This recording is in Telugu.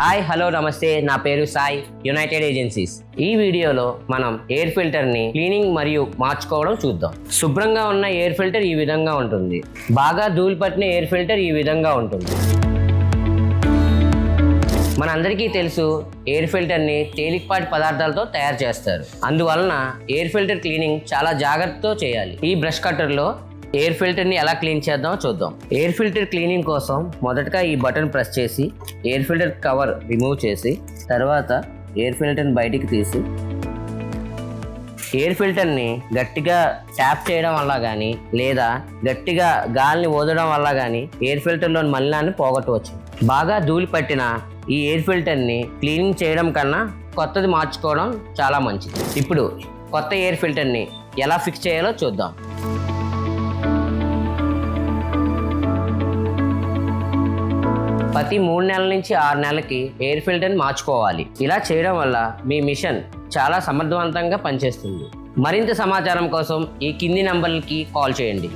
హాయ్ హలో నమస్తే, నా పేరు సాయి, యునైటెడ్ ఏజెన్సీస్. ఈ వీడియోలో మనం ఎయిర్ ఫిల్టర్ని క్లీనింగ్ మరియు మార్చుకోవడం చూద్దాం. శుభ్రంగా ఉన్న ఎయిర్ ఫిల్టర్ ఈ విధంగా ఉంటుంది. బాగా ధూళి పట్టిన ఎయిర్ ఫిల్టర్ ఈ విధంగా ఉంటుంది. మనందరికీ తెలుసు, ఎయిర్ ఫిల్టర్ని తేలికపాటి పదార్థాలతో తయారు చేస్తారు. అందువలన ఎయిర్ ఫిల్టర్ క్లీనింగ్ చాలా జాగ్రత్తతో చేయాలి. ఈ బ్రష్ కట్టర్లో ఎయిర్ ఫిల్టర్ని ఎలా క్లీన్ చేద్దామో చూద్దాం. ఎయిర్ ఫిల్టర్ క్లీనింగ్ కోసం మొదటగా ఈ బటన్ ప్రెస్ చేసి ఎయిర్ ఫిల్టర్ కవర్ రిమూవ్ చేసి తర్వాత ఎయిర్ ఫిల్టర్ని బయటికి తీసి ఎయిర్ ఫిల్టర్ని గట్టిగా ట్యాప్ చేయడం వల్ల కానీ లేదా గట్టిగా గాలిని ఊదడం వల్ల కానీ ఎయిర్ ఫిల్టర్లోని మలినాన్ని పోగొట్టవచ్చు. బాగా ధూళి పట్టిన ఈ ఎయిర్ ఫిల్టర్ని క్లీనింగ్ చేయడం కన్నా కొత్తది మార్చుకోవడం చాలా మంచిది. ఇప్పుడు కొత్త ఎయిర్ ఫిల్టర్ని ఎలా ఫిక్స్ చేయాలో చూద్దాం. ప్రతి 3 నెలల నుంచి 6 నెలలకి ఎయిర్ ఫిల్టర్ని మార్చుకోవాలి. ఇలా చేయడం వల్ల మీ మిషన్ చాలా సమర్థవంతంగా పనిచేస్తుంది. మరింత సమాచారం కోసం ఈ కింది నంబర్లకి కాల్ చేయండి.